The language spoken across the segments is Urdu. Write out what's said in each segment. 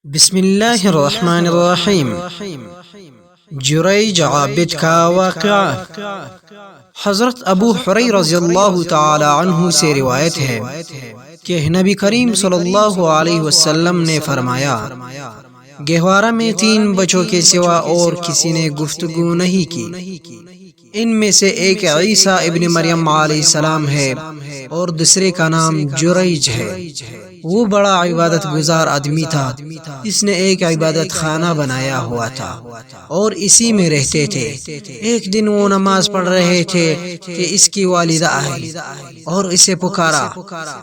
بسم اللہ الرحمن الرحیم۔ جریج عابد کا واقعہ۔ حضرت ابو حریرہ رضی اللہ تعالی عنہ سے روایت ہے کہ نبی کریم صلی اللہ علیہ وسلم نے فرمایا، گہوارہ میں 3 بچوں کے سوا اور کسی نے گفتگو نہیں کی۔ ان میں سے ایک عیسیٰ ابن مریم علیہ السلام ہے اور دوسرے کا نام جریج ہے۔ وہ بڑا عبادت گزار آدمی تھا۔ اس نے ایک عبادت خانہ بنایا ہوا تھا اور اسی میں رہتے تھے۔ ایک دن وہ نماز پڑھ رہے تھے کہ اس کی والدہ آئی اور اسے پکارا،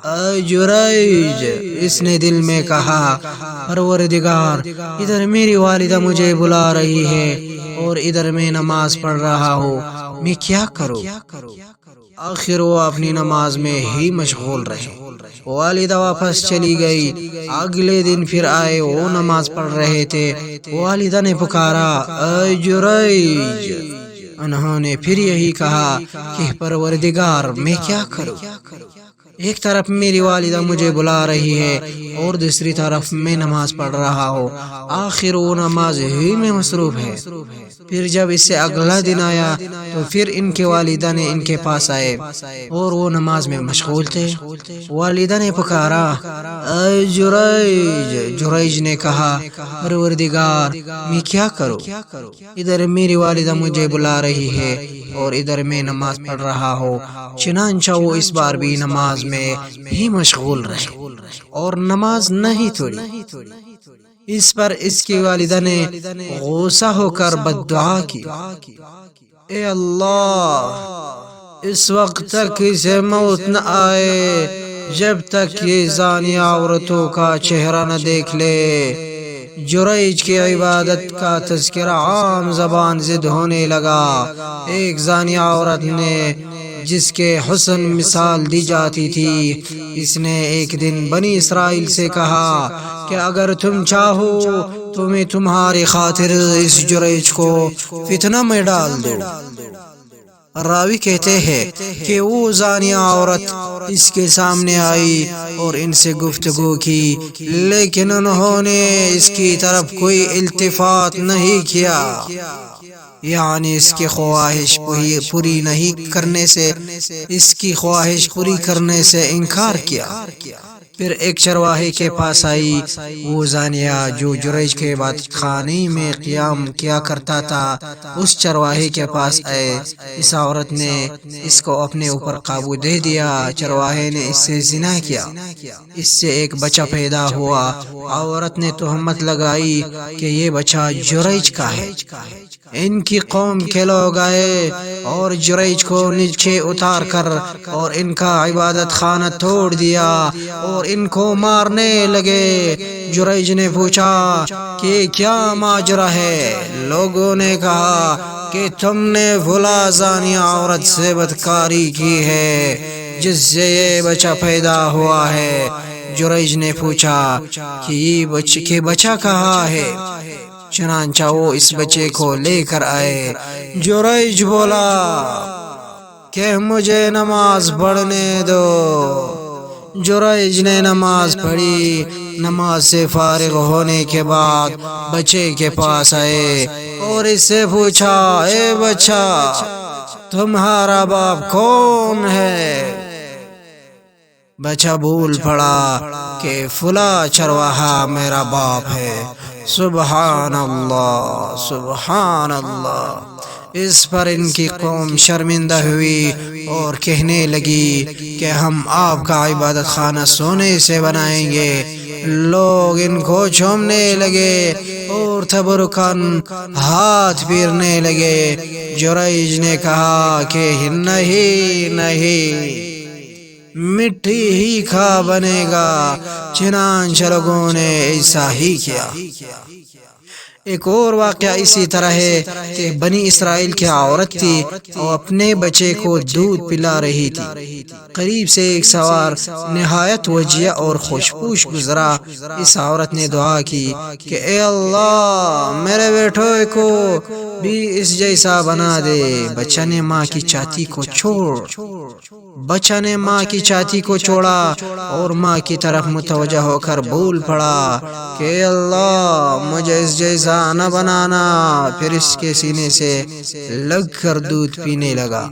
اے جریج۔ اس نے دل میں کہا، پروردگار، ادھر میری والدہ مجھے بلا رہی ہے اور ادھر میں نماز پڑھ رہا ہوں، میں کیا کروں؟ آخر وہ اپنی نماز میں ہی مشغول رہے۔ والدہ واپس چلی گئی۔ اگلے دن پھر آئے، وہ نماز پڑھ رہے تھے۔ والدہ نے پکارا، اے جریج۔ انہوں نے پھر یہی کہا کہ پروردگار، میں کیا کروں؟ ایک طرف میری والدہ مجھے بلا رہی ہے اور دوسری طرف میں نماز پڑھ رہا ہوں۔ آخر وہ نماز ہی میں مصروف ہے۔ پھر جب اس سے اگلا دن آیا تو پھر ان کے والدہ نے ان کے پاس آئے اور وہ نماز میں مشغول تھے۔ والدہ نے پکارا، اے جریج۔ جریج نے کہا، پروردگار، میں کیا کروں؟ ادھر میری والدہ مجھے بلا رہی ہے اور ادھر میں نماز پڑھ رہا ہوں۔ چنانچہ وہ اس بار بھی نماز میں ہی مشغول رہے اور نماز نہیں توڑی۔ اس پر اس کی والدہ نے غصہ ہو کر بد دعا کی، اے اللہ، اس وقت تک اسے موت نہ آئے جب تک یہ زانیہ عورتوں کا چہرہ نہ دیکھ لے۔ جریج کی عبادت کا تذکرہ عام زبان زد ہونے لگا۔ ایک زانیہ عورت نے جس کے حسن مثال دی جاتی تھی، اس نے ایک دن بنی اسرائیل سے کہا کہ اگر تم چاہو تو میں تمہاری خاطر اس جریج کو فتنہ میں ڈال دوں۔ راوی کہتے ہیں کہ وہ زانیہ عورت اس کے سامنے آئی اور ان سے گفتگو کی، لیکن انہوں نے اس کی طرف کوئی التفات نہیں کیا، یعنی اس کی خواہش پوری نہیں کرنے سے، اس کی خواہش پوری کرنے سے انکار کیا۔ پھر ایک چرواہے کے پاس آئی۔ وہ زانیہ جو جریج کے عبادت خانے میں قیام کیا کرتا تھا، اس چرواہے کے پاس آئے۔ اس عورت نے اس کو اپنے اوپر قابو دے دیا۔ چرواہے نے اس سے زنا کیا، اس سے ایک بچہ پیدا ہوا۔ عورت نے تہمت لگائی کہ یہ بچہ جریج کا ہے۔ ان کی قوم کے لوگ آئے اور جریج کو نیچے اتار کر اور ان کا عبادت خانہ توڑ دیا اور ان کو مارنے لگے۔ جریج نے پوچھا کہ کیا ماجرا ہے؟ لوگوں نے کہا کہ تم نے فلاں زانیہ عورت سے بدکاری کی ہے جس سے یہ بچہ پیدا ہوا ہے۔ جریج نے پوچھا کہ یہ بچہ کہاں ہے؟ چنانچہ وہ اس بچے کو لے کر آئے۔ جریج بولا کہ مجھے نماز پڑھنے دو۔ جریج نے نماز پڑھی۔ نماز سے فارغ ہونے کے بعد بچے کے پاس آئے اور اس سے پوچھا، اے بچہ، تمہارا باپ کون ہے؟ بچہ بول پڑا کہ فلاں چرواہا میرا باپ ہے۔ سبحان اللہ، سبحان اللہ۔ اس پر ان کی قوم شرمندہ ہوئی اور کہنے لگی کہ ہم آپ کا عبادت خانہ سونے سے بنائیں گے۔ لوگ ان کو چومنے لگے اور تبرکاً ہاتھ پھیرنے لگے۔ جریج نے کہا کہ نہیں، مٹی ہی کھا بنے گا۔ چنانچہ لوگوں نے ایسا ہی کیا۔ ایک اور واقعہ اسی طرح ہے کہ بنی اسرائیل کی عورت تھی اور اپنے بچے کو دودھ پلا رہی تھی۔ قریب سے ایک سوار نہایت وجیہ اور خوشپوش گزرا۔ اس عورت نے دعا کی کہ اے اللہ میرے بیٹے کو بھی اس جیسا بنا دے۔ بچہ نے ماں کی چھاتی کو چھوڑا اور ماں کی طرف متوجہ ہو کر بول پڑا کہ اے اللہ مجھے اس جیسا نہ بنانا۔ پھر اس کے سینے سے لگ کر دودھ پینے لگا۔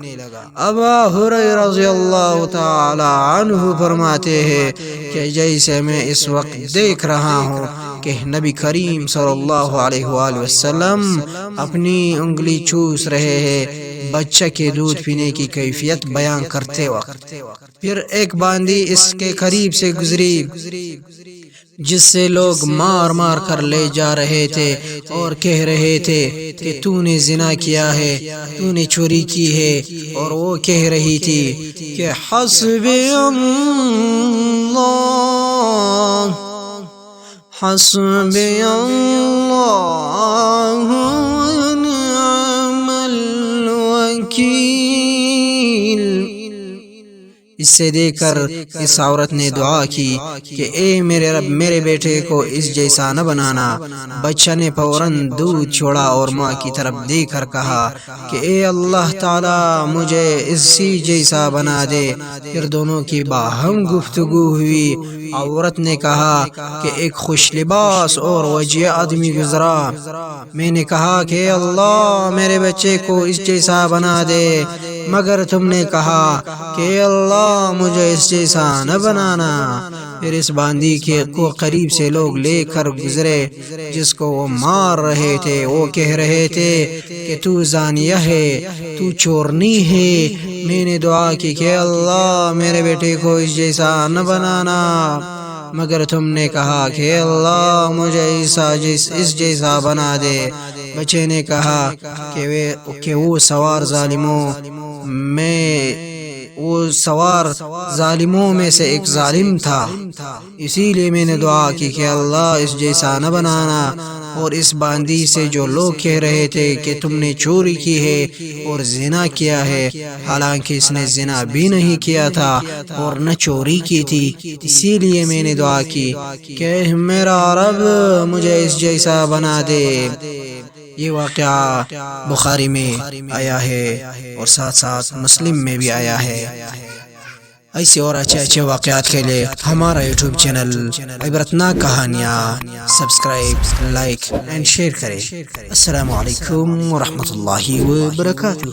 ابو ہریرہ رضی اللہ تعالی عنہ فرماتے ہیں کہ جیسے میں اس وقت دیکھ رہا ہوں کہ نبی کریم صلی اللہ علیہ وآلہ وسلم اپنی انگلی چوس رہے ہیں بچہ کے دودھ پینے کی کیفیت بیان کرتے وقت۔ پھر ایک باندی اس کے قریب سے گزری جس سے لوگ مار مار کر لے جا رہے تھے اور کہہ رہے تھے کہ تو نے زنا کیا ہے، تو نے چوری کی ہے، اور وہ کہہ رہی تھی کہ حسبی اللہ حسبی اللہ ونعم الوکیل۔ اس سے دیکھ کر اس عورت نے دعا کی کہ اے میرے رب میرے بیٹے کو اس جیسا نہ بنانا۔ بچہ نے فوراً دودھ چھوڑا اور ماں کی طرف دیکھ کر کہا کہ اے اللہ تعالی مجھے اسی جیسا بنا دے۔ پھر دونوں کی باہم گفتگو ہوئی۔ عورت نے کہا کہ ایک خوش لباس اور وجیہ آدمی گزرا۔ میں نے کہا کہ اے اللہ میرے بچے کو اس جیسا بنا دے، مگر تم نے کہا کہ اے اللہ مجھے اس جیسا نہ بنانا۔ پھر اس باندی کو قریب سے لوگ لے کر گزرے جس کو وہ مار رہے تھے۔ وہ کہہ رہے تھے کہ تو زانیہ ہے، تو چورنی ہے۔ میں نے دعا کی کہ اللہ میرے بیٹے کو اس جیسا نہ بنانا، مگر تم نے کہا کہ اللہ مجھے اس جیسا بنا دے۔ بچے نے کہا کہ وہ سوار ظالموں میں سے ایک ظالم تھا، اسی لیے میں نے دعا کی کہ اللہ اس جیسا نہ بنانا۔ اور اس باندی سے جو لوگ کہہ رہے تھے کہ تم نے چوری کی ہے اور زنا کیا ہے، حالانکہ اس نے زنا بھی نہیں کیا تھا اور نہ چوری کی تھی، اسی لیے میں نے دعا کی کہ میرا رب مجھے اس جیسا بنا دے۔ یہ واقعہ بخاری میں آیا ہے اور ساتھ ساتھ مسلم میں بھی آیا ہے۔ ایسے اور اچھے واقعات کے لیے ہمارا یوٹیوب چینل عبرتناک کہانیاں سبسکرائب، لائک اینڈ شیئر کریں۔ السلام علیکم ورحمۃ اللہ وبرکاتہ۔